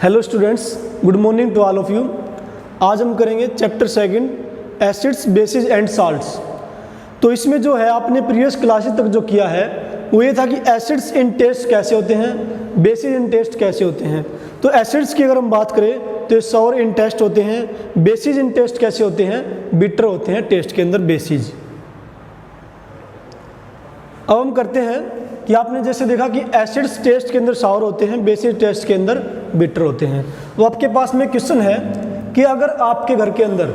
Hello students, good morning to all of you. आज हम करेंगे chapter second acids bases and salts. तो इसमें जो है आपने प्रीवियस क्लासेस तक जो किया है वो ये था कि एसिड्स इन टेस्ट कैसे होते हैं, बेसिस इन टेस्ट कैसे होते हैं। तो एसिड्स की अगर हम बात करें तो सॉर इन टेस्ट होते हैं, बेसिस इन टेस्ट कैसे होते हैं, बिटर होते हैं टेस्ट के अंदर बेसिस। अब हम करते हैं कि आपने जैसे देखा कि एसिड्स टेस्ट के अंदर सावर होते हैं, बेसिस टेस्ट के अंदर बिटर होते हैं। तो आपके पास में क्वेश्चन है कि अगर आपके घर के अंदर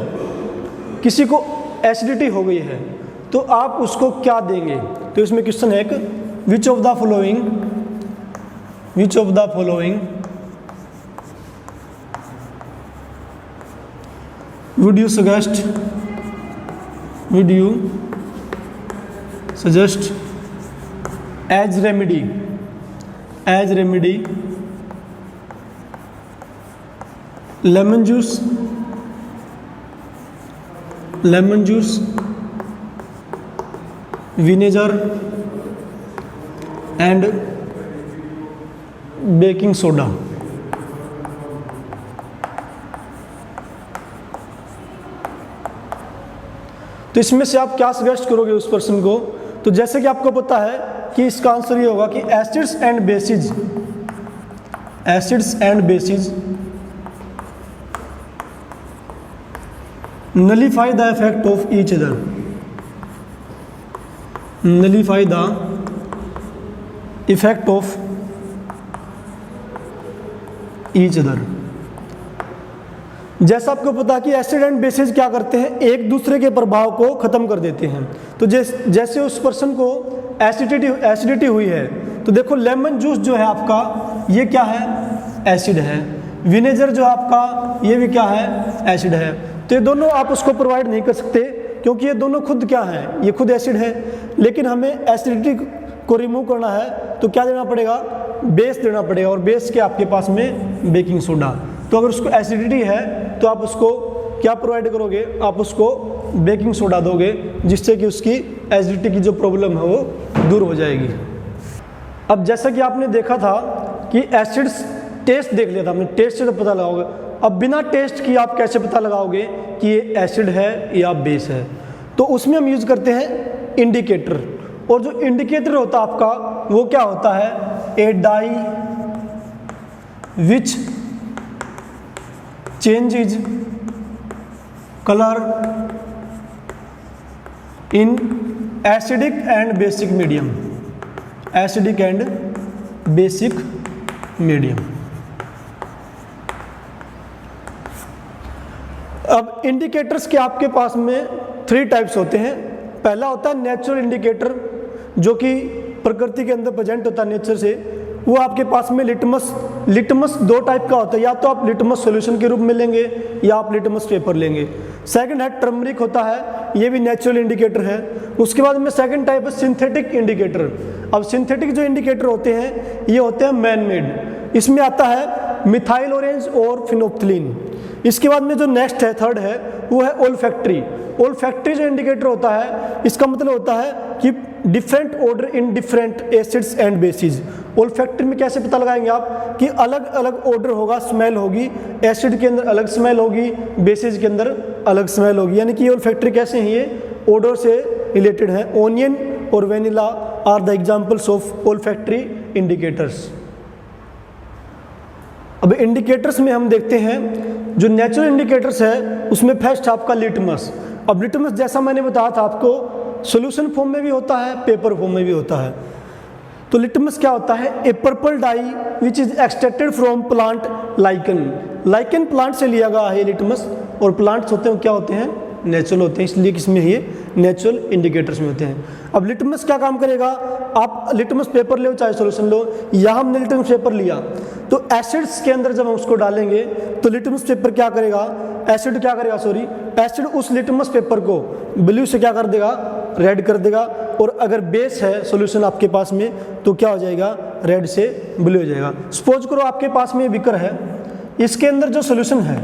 किसी को एसिडिटी हो गई है तो आप उसको क्या देंगे। तो इसमें क्वेश्चन है कि which of the following would you suggest as remedy lemon juice, vinegar and baking soda। तो इसमें से आप क्या सजेस्ट करोगे उस पर्सन को। तो जैसे कि आपको पता है कि इसका आंसर ये होगा कि acids and bases nullify the effect of each other, nullify the effect of each other। जैसा आपको पता है कि एसिड एंड बेसिस क्या करते हैं, एक दूसरे के प्रभाव को खत्म कर देते हैं। तो जैसे उस पर्सन को एसिडिटी हुई है तो देखो लेमन जूस जो है आपका ये क्या है, एसिड है। विनेगर जो है आपका ये भी क्या है, एसिड है। तो ये दोनों आप उसको प्रोवाइड नहीं कर सकते क्योंकि ये दोनों खुद क्या हैं, ये खुद एसिड है। लेकिन हमें एसिडिटी को रिमूव करना है तो क्या देना पड़ेगा, बेस देना पड़ेगा। और बेस के आपके पास में बेकिंग सोडा। तो अगर उसको एसिडिटी है तो आप उसको क्या प्रोवाइड करोगे, आप उसको बेकिंग सोडा दोगे जिससे कि उसकी एसिडिटी की जो प्रॉब्लम है वो दूर हो जाएगी। अब जैसा कि आपने देखा था कि एसिड्स टेस्ट देख लिया था हमने, टेस्ट से तो पता लगाओगे। अब बिना टेस्ट की आप कैसे पता लगाओगे कि ये एसिड है या बेस है। तो उसमें हम यूज करते हैं इंडिकेटर। और जो इंडिकेटर होता है आपका वो क्या होता है, a dye which changes color in acidic and basic medium, अब इंडिकेटर्स के आपके पास में 3 टाइप्स होते हैं। पहला होता है नेचुरल इंडिकेटर जो कि प्रकृति के अंदर प्रेजेंट होता है नेचर से। वो आपके पास में लिटमस 2 टाइप का होता है, या तो आप लिटमस सॉल्यूशन के रूप में लेंगे या आप लिटमस पेपर लेंगे। सेकंड है टर्मरिक होता है, ये भी नेचुरल इंडिकेटर है। उसके बाद में सेकंड टाइप है सिंथेटिक इंडिकेटर। अब सिंथेटिक जो इंडिकेटर होते हैं ये होते हैं मैन मेड। इसमें आता है मिथाइल ऑरेंज और फिनोप्थिलीन। इसके बाद में जो नेक्स्ट है, थर्ड है, वो है ओल्फैक्टरी। ओल्फैक्टरी जो इंडिकेटर होता है इसका मतलब होता है कि different order in different acids and bases. Olfactory में कैसे पता लगाएंगे आप कि अलग अलग ऑर्डर होगा, स्मेल होगी, एसिड के अंदर अलग स्मेल होगी, बेसिस के अंदर अलग स्मेल होगी। यानी कि ये ओल्फैक्टरी कैसे हैं, ये ऑर्डर से रिलेटेड है। ओनियन और vanilla are the examples of olfactory indicators. अब इंडिकेटर्स में हम देखते हैं जो नेचुरल इंडिकेटर्स है उसमें फर्स्ट आपका लिटमस। अब लिटमस जैसा मैंने बताया था आपको सॉल्यूशन फॉर्म में भी होता है, पेपर फॉर्म में भी होता है। तो लिटमस क्या होता है, a purple dye which is extracted from plant lichen plant से लिया गया है लिटमस। और प्लांट्स होते हैं क्या होते हैं, नेचुरल होते हैं, इसलिए किसमें ये नेचुरल इंडिकेटर्स में होते हैं। अब लिटमस क्या काम करेगा, आप लिटमस पेपर लो चाहे सॉल्यूशन लो, यहाँ हमने लिटमस पेपर लिया तो एसिड्स के अंदर जब हम उसको डालेंगे तो लिटमस पेपर क्या करेगा, एसिड उस लिटमस पेपर को ब्लू से क्या कर देगा, रेड कर देगा। और अगर बेस है सॉल्यूशन आपके पास में तो क्या हो जाएगा, रेड से ब्लू हो जाएगा। सपोज करो आपके पास में बिकर है, इसके अंदर जो सॉल्यूशन है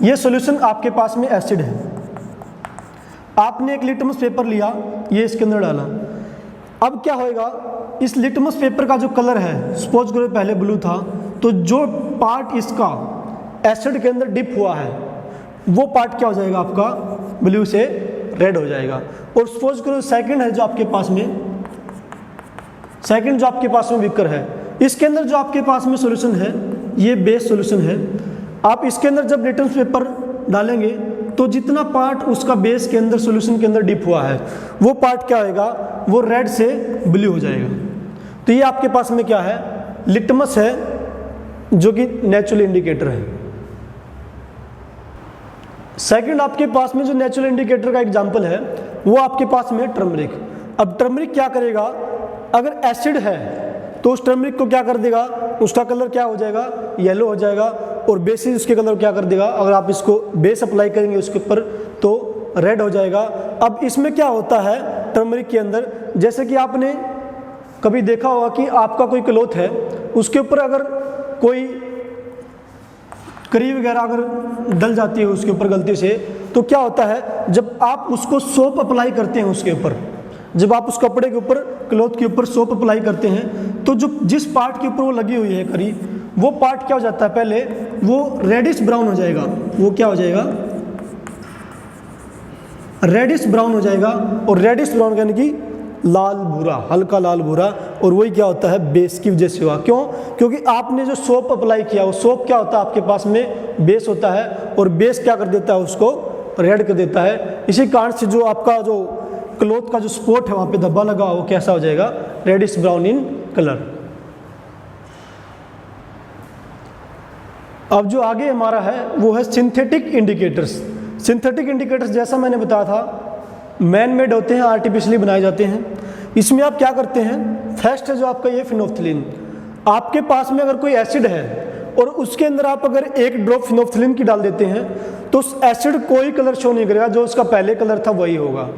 ये सॉल्यूशन आपके पास में एसिड है। आपने एक लिटमस पेपर लिया, ये इसके अंदर डाला। अब क्या होएगा, इस लिटमस पेपर का जो कलर है, सपोज करो पहले ब्लू था, तो जो पार्ट इसका एसिड के अंदर डिप हुआ है वो पार्ट क्या हो जाएगा आपका, ब्लू से रेड हो जाएगा। और सपोज करो सेकंड है जो आपके पास में, सेकंड जो आपके पास में बीकर है, इसके अंदर जो आपके पास में सॉल्यूशन है ये बेस सॉल्यूशन है। आप इसके अंदर जब लिटमस पेपर डालेंगे तो जितना पार्ट उसका बेस के अंदर सॉल्यूशन के अंदर डिप हुआ है वो पार्ट क्या होएगा, वो रेड से ब्लू हो जाएगा। तो ये आपके पास में क्या है, लिटमस है जो कि नेचुरल इंडिकेटर है। सेकंड आपके पास में जो नेचुरल इंडिकेटर का एग्जांपल है वो आपके पास में टर्मरिक। अब टर्मरिक क्या करेगा, अगर एसिड है तो उस टर्मरिक को क्या कर देगा, उसका कलर क्या हो जाएगा, येलो हो जाएगा। और बेसिस उसके कलर क्या कर देगा, अगर आप इसको बेस अप्लाई करेंगे उसके ऊपर तो रेड हो जाएगा। अब इसमें क्या होता है टर्मरिक के अंदर, जैसे कि आपने कभी देखा होगा कि आपका कोई क्लॉथ है उसके ऊपर अगर कोई करी वगैरह अगर डल जाती है उसके ऊपर गलती से, तो क्या होता है जब आप उसको सोप अप्लाई करते हैं उसके ऊपर, जब आप उस कपड़े के ऊपर क्लॉथ के ऊपर सोप अप्लाई करते हैं तो जो जिस पार्ट के ऊपर वो लगी हुई है करी, वो पार्ट क्या हो जाता है, पहले वो रेडिश ब्राउन हो जाएगा। वो क्या हो जाएगा, रेडिश ब्राउन हो जाएगा। और रेडिश ब्राउन यानी कि लाल भूरा, हल्का लाल भूरा। और वही क्या होता है, बेस की वजह से हुआ। क्यों, क्योंकि आपने जो सोप अप्लाई किया वो सोप क्या होता है आपके पास में बेस होता है, और बेस क्या कर देता है उसको रेड कर देता है। इसी कारण से जो आपका जो क्लॉथ का जो स्पॉट है वहाँ पे धब्बा लगा वो कैसा हो जाएगा, रेडिश ब्राउन इन कलर। अब जो आगे हमारा है वो है सिंथेटिक इंडिकेटर्स। सिंथेटिक इंडिकेटर्स जैसा मैंने बताया था मैन मेड होते हैं, आर्टिफिशियली बनाए जाते हैं। इसमें आप क्या करते हैं, फर्स्ट है जो आपका ये फिनोफ्थिलीन। आपके पास में अगर कोई एसिड है और उसके अंदर आप अगर एक ड्रॉप फिनोफ्थिलीन की डाल देते हैं तो उस एसिड कोई कलर शो नहीं करेगा, जो उसका पहले कलर था वही होगा।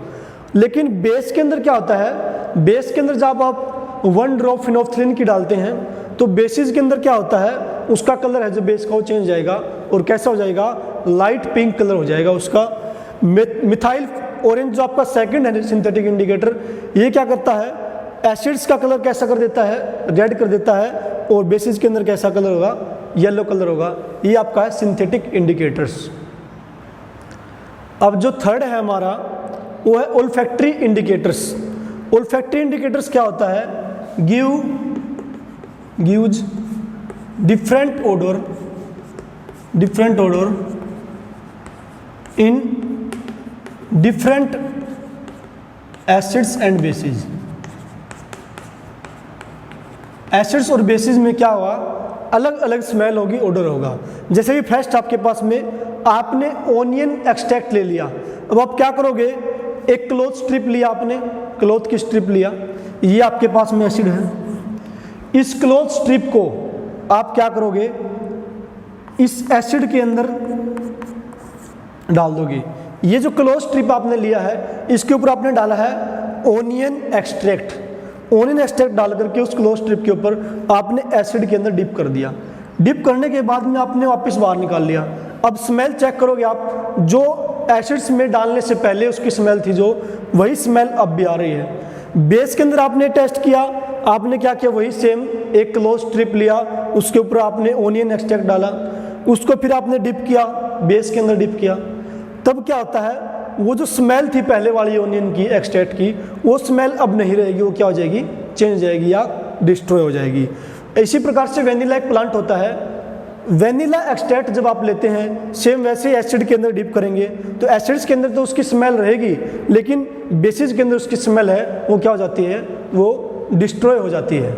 लेकिन बेस के अंदर क्या होता है, बेस के अंदर जब आप 1 ड्रॉप फिनोफ्थिलीन की डालते हैं तो बेसिस के अंदर क्या होता है, उसका कलर है जो बेस का वो चेंज जाएगा। और कैसा हो जाएगा, लाइट पिंक कलर हो जाएगा उसका। मिथाइल ऑरेंज जो आपका सेकंड है सिंथेटिक इंडिकेटर, ये क्या करता है, एसिड्स का कलर कैसा कर देता है, रेड कर देता है। और बेसिस के अंदर कैसा कलर होगा, येलो कलर होगा। ये आपका है सिंथेटिक इंडिकेटर्स। अब जो थर्ड है हमारा वो है ओल्फैक्टरी इंडिकेटर्स। ओल्फैक्टरी इंडिकेटर्स क्या होता है, gives different odor in different acids and bases. Acids और बेसिस में क्या होगा, अलग अलग स्मेल होगी, ऑर्डर होगा। जैसे कि फर्स्ट आपके पास में आपने ओनियन एक्सट्रैक्ट ले लिया। अब आप क्या करोगे, एक क्लॉथ स्ट्रिप लिया आपने, क्लॉथ की स्ट्रिप लिया, ये आपके पास में एसिड है। इस क्लॉथ स्ट्रिप को आप क्या करोगे, इस एसिड के अंदर डाल दोगे। ये जो क्लॉथ स्ट्रिप आपने लिया है इसके ऊपर आपने डाला है ओनियन एक्सट्रैक्ट। ओनियन एक्सट्रैक्ट डाल करके उस क्लॉथ स्ट्रिप के ऊपर आपने एसिड के अंदर डिप कर दिया। डिप करने के बाद में आपने वापस बाहर निकाल लिया। अब स्मेल चेक करोगे आप, जो एसिड्स में डालने से पहले उसकी स्मेल थी जो, वही स्मेल अब भी आ रही है। बेस के अंदर आपने टेस्ट किया, आपने क्या किया, वही सेम एक क्लॉथ स्ट्रिप लिया, उसके ऊपर आपने ओनियन एक्सट्रैक्ट डाला, उसको फिर आपने डिप किया, बेस के अंदर डिप किया। तब क्या होता है, वो जो स्मेल थी पहले वाली ओनियन की एक्सट्रैक्ट की, वो स्मेल अब नहीं रहेगी, वो क्या हो जाएगी, चेंज हो जाएगी या डिस्ट्रॉय हो जाएगी। इसी प्रकार से वेनिला एक प्लांट होता है। वेनिला एक्सट्रैक्ट जब आप लेते हैं सेम वैसे एसिड के अंदर डिप करेंगे तो एसिड्स के अंदर तो उसकी स्मेल रहेगी, लेकिन बेसिस के अंदर उसकी स्मेल है वो क्या हो जाती है, वो डिस्ट्रॉय हो जाती है।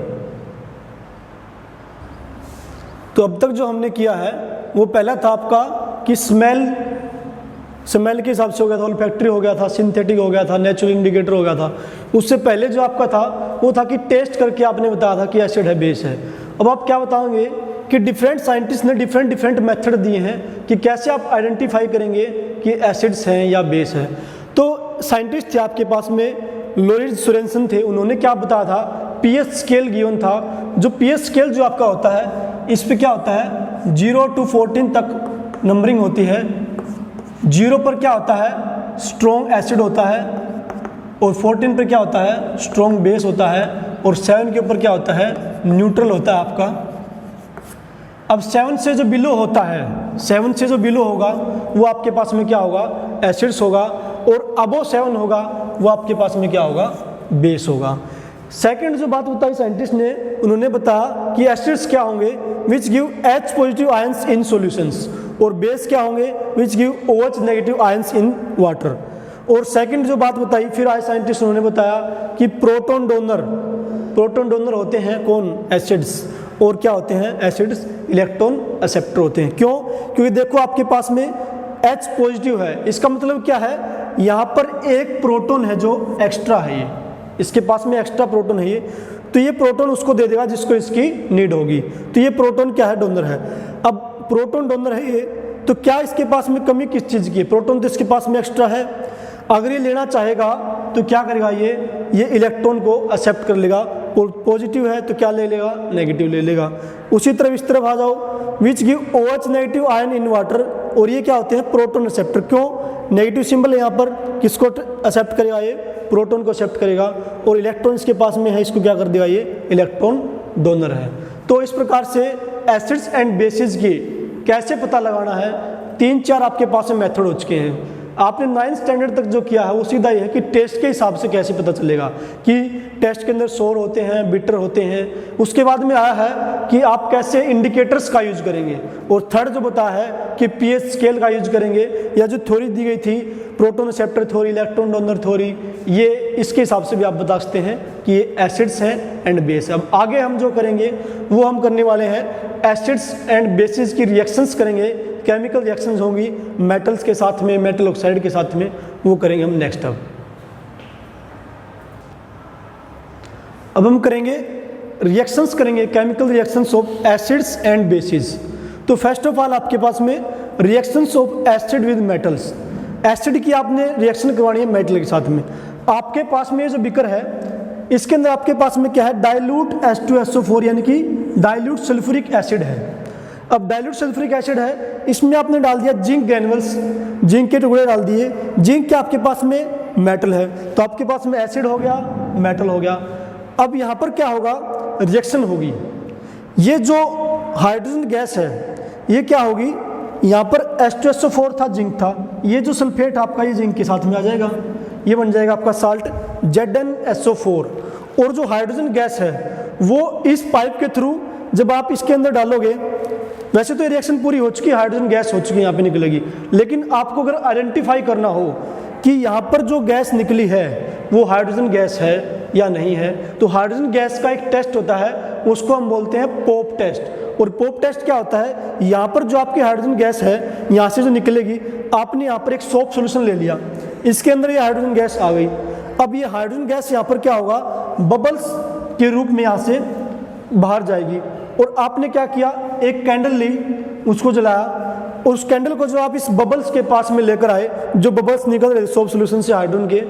तो अब तक जो हमने किया है वो पहला था आपका कि स्मेल के हिसाब से हो गया था, ओल्फैक्टरी हो गया था, सिंथेटिक हो गया था, नेचुरल इंडिकेटर हो गया था। उससे पहले जो आपका था वो था कि टेस्ट करके आपने बताया था कि एसिड है, बेस है। अब आप क्या बताओगे कि डिफरेंट साइंटिस्ट ने डिफरेंट मेथड दिए हैं कि कैसे आप आइडेंटिफाई करेंगे कि एसिड्स हैं या बेस है। तो साइंटिस्ट थे आपके पास में, लोरिस सोरेनसन थे, उन्होंने क्या बताया था, पीएच स्केल गिवन था। जो पीएच स्केल जो आपका होता है इस पे क्या होता है, 0 to 14 तक नंबरिंग होती है। 0 पर क्या होता है, स्ट्रॉन्ग एसिड होता है, और 14 पर क्या होता है, स्ट्रॉन्ग बेस होता है, और 7 के ऊपर क्या होता है, न्यूट्रल होता है आपका। अब 7 से जो बिलो होता है, 7 से जो बिलो होगा वो आपके पास में क्या होगा, एसिड्स होगा, और अबो 7 होगा वो आपके पास में क्या होगा, बेस होगा। सेकंड जो बात बताई साइंटिस्ट ने, उन्होंने बताया कि एसिड्स क्या होंगे, which give H positive ions in solutions, और बेस क्या होंगे, which give OH negative ions in water. और सेकंड जो बात बताई फिर आए साइंटिस्ट, उन्होंने बताया कि प्रोटॉन डोनर होते हैं कौन, एसिड्स, और क्या होते हैं एसिड्स, इलेक्ट्रॉन एक्सेप्टर होते हैं। क्यों, क्योंकि देखो आपके पास में H पॉजिटिव है, इसका मतलब क्या है, यहाँ पर एक प्रोटॉन है जो एक्स्ट्रा है, ये इसके पास में एक्स्ट्रा प्रोटॉन है ये, तो ये प्रोटॉन उसको दे देगा जिसको इसकी नीड होगी, तो ये प्रोटॉन क्या है, डोनर है। अब प्रोटॉन डोनर है ये, तो क्या इसके पास में कमी किस चीज़ की है, प्रोटॉन तो इसके पास में एक्स्ट्रा है, अगर ये लेना चाहेगा तो क्या करेगा, ये इलेक्ट्रॉन को एक्सेप्ट कर लेगा, पॉजिटिव है तो क्या ले लेगा, नेगेटिव ले लेगा। उसी तरफ इस तरफ आ जाओ, which give OH negative ion in water, और ये क्या होते हैं, प्रोटॉन एक्सेप्टर। क्यों, नेगेटिव सिंबल है यहाँ पर, किसको एक्सेप्ट करेगा, ये प्रोटॉन को एक्सेप्ट करेगा, और इलेक्ट्रॉन इसके पास में है, इसको क्या कर देगा, ये इलेक्ट्रॉन डोनर है। तो इस प्रकार से एसिड्स एंड बेसिस की कैसे पता लगाना है, 3-4 आपके पास में मेथड हो चुके हैं। आपने 9th स्टैंडर्ड तक जो किया है वो सीधा ये है कि टेस्ट के हिसाब से कैसे पता चलेगा कि टेस्ट के अंदर सोर होते हैं, बिटर होते हैं। उसके बाद में आया है कि आप कैसे इंडिकेटर्स का यूज करेंगे, और थर्ड जो बताया है कि पीएच स्केल का यूज करेंगे, या जो थ्योरी दी गई थी proton acceptor theory, electron donor theory, ये इसके हिसाब से भी आप बता सकते हैं कि ये एसिड्स हैं एंड बेस। अब आगे हम जो करेंगे वो हम करने वाले हैं एसिड्स एंड बेसिस की रिएक्शंस करेंगे, केमिकल रिएक्शंस होंगी मेटल्स के साथ में, मेटल ऑक्साइड के साथ में, वो करेंगे हम नेक्स्ट। अब हम करेंगे रिएक्शंस करेंगे, chemical reactions of acids and bases. तो फर्स्ट ऑफ ऑल आपके पास में reactions of acid with metals, acid की आपने रिएक्शन करवानी है मेटल के साथ में। आपके पास में ये जो बिकर है इसके अंदर आपके पास में क्या है, डाइल्यूट H2SO4 यानी कि डाइल्यूट सल्फ्यूरिक एसिड है। अब डाइल्यूट सल्फ्यूरिक एसिड है, इसमें आपने डाल दिया जिंक ग्रैन्युल्स, जिंक के टुकड़े डाल दिए, जिंक के आपके पास में मेटल है, तो आपके पास में एसिड हो गया, मेटल हो गया। अब यहाँ पर क्या होगा, रिएक्शन होगी, ये जो हाइड्रोजन गैस है ये क्या होगी, यहाँ पर H2SO4 था, जिंक था, ये जो सल्फेट आपका ये जिंक के साथ में आ जाएगा, ये बन जाएगा आपका साल्ट ZnSO4। और जो हाइड्रोजन गैस है वो इस पाइप के थ्रू जब आप इसके अंदर डालोगे, वैसे तो ये रिएक्शन पूरी हो चुकी है, हाइड्रोजन गैस हो चुकी है, यहाँ पे निकलेगी, लेकिन आपको अगर आइडेंटिफाई करना हो कि यहाँ पर जो गैस निकली है वो हाइड्रोजन गैस है या नहीं है, तो हाइड्रोजन गैस का एक टेस्ट होता है, उसको हम बोलते हैं पोप टेस्ट। और पोप टेस्ट क्या होता है, यहाँ पर जो आपकी हाइड्रोजन गैस है यहाँ से जो निकलेगी, आपने यहाँ पर एक सोप सोल्यूशन ले लिया, इसके अंदर ये हाइड्रोजन गैस आ गई। अब ये हाइड्रोजन गैस यहाँ पर क्या होगा, बबल्स के रूप में यहाँ से बाहर जाएगी, और आपने क्या किया, एक कैंडल ली, उसको जलाया, और उस कैंडल को जो आप इस बबल्स के पास में लेकर आए, जो बबल्स निकल रहे सोप सोल्यूशन से हाइड्रोजन के,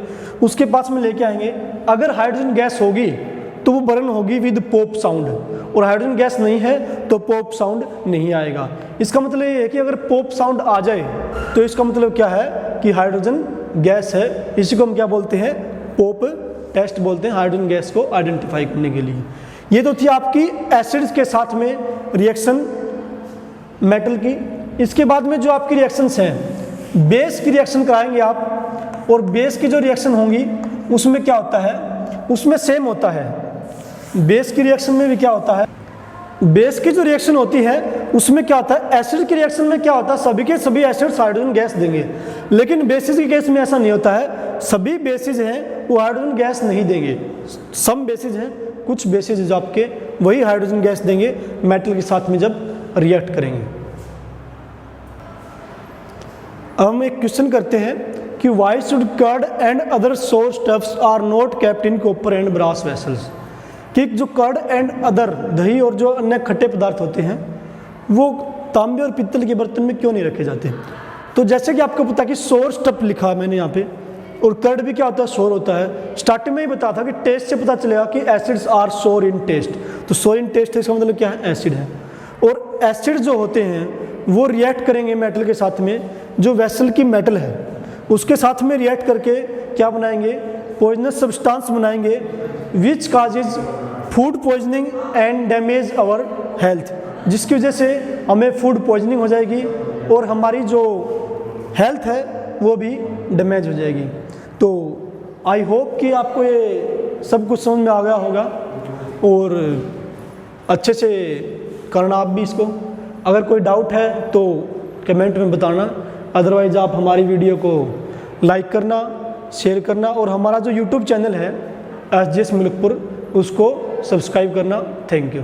उसके पास में लेके आएंगे। अगर हाइड्रोजन गैस होगी तो वो बर्न होगी विद पोप साउंड, और हाइड्रोजन गैस नहीं है तो पोप साउंड नहीं आएगा। इसका मतलब ये है कि अगर पोप साउंड आ जाए तो इसका मतलब क्या है कि हाइड्रोजन गैस है। इसी को हम क्या बोलते हैं, पोप टेस्ट बोलते हैं, हाइड्रोजन गैस को आइडेंटिफाई करने के लिए। ये तो थी आपकी एसिड्स के साथ में रिएक्शन मेटल की। इसके बाद में जो आपकी रिएक्शंस हैं, बेस की रिएक्शन कराएंगे आप, और बेस की जो रिएक्शन होंगी उसमें क्या होता है, उसमें सेम होता है। बेस की रिएक्शन में भी क्या होता है, बेस की जो रिएक्शन होती है उसमें क्या होता है, एसिड की रिएक्शन में क्या होता है, सभी के सभी एसिड्स हाइड्रोजन गैस देंगे, लेकिन बेसिस के केस में ऐसा नहीं होता है, सभी बेसिस हैं वो हाइड्रोजन गैस नहीं देंगे। सम बेसिस हैं, कुछ बेसिस जो आपके वही हाइड्रोजन गैस देंगे मेटल के साथ में जब रिएक्ट करेंगे। अब हम एक क्वेश्चन करते हैं कि why should curd and other sour stuffs are not kept in copper and brass vessels, कि जो कर्ड एंड अदर दही और जो अन्य खट्टे पदार्थ होते हैं वो तांबे और पित्तल के बर्तन में क्यों नहीं रखे जाते। तो जैसे कि आपको पता कि सोर स्टफ लिखा है मैंने यहाँ पे, और कर्ड भी क्या होता है, सोर होता है। स्टार्टिंग में ही बताया था कि टेस्ट से पता चलेगा कि एसिड्स आर सोर इन टेस्ट, तो सोर इन टेस्ट इसका मतलब क्या है, एसिड है। और एसिड जो होते हैं वो रिएक्ट करेंगे मेटल के साथ में, जो वेसल की मेटल है उसके साथ में रिएक्ट करके क्या बनाएंगे, पॉइजनस सब्सटेंस बनाएंगे, which causes food poisoning and damage our health, जिसकी वजह से हमें फूड पॉइजनिंग हो जाएगी और हमारी जो हेल्थ है वो भी डैमेज हो जाएगी। तो आई होप कि आपको ये सब कुछ समझ में आ गया होगा और अच्छे से करना आप भी इसको। अगर कोई डाउट है तो कमेंट में बताना, अदरवाइज़ आप हमारी वीडियो को लाइक करना, शेयर करना और हमारा जो यूट्यूब चैनल है SGS मुल्कपुर उसको सब्सक्राइब करना। Thank you.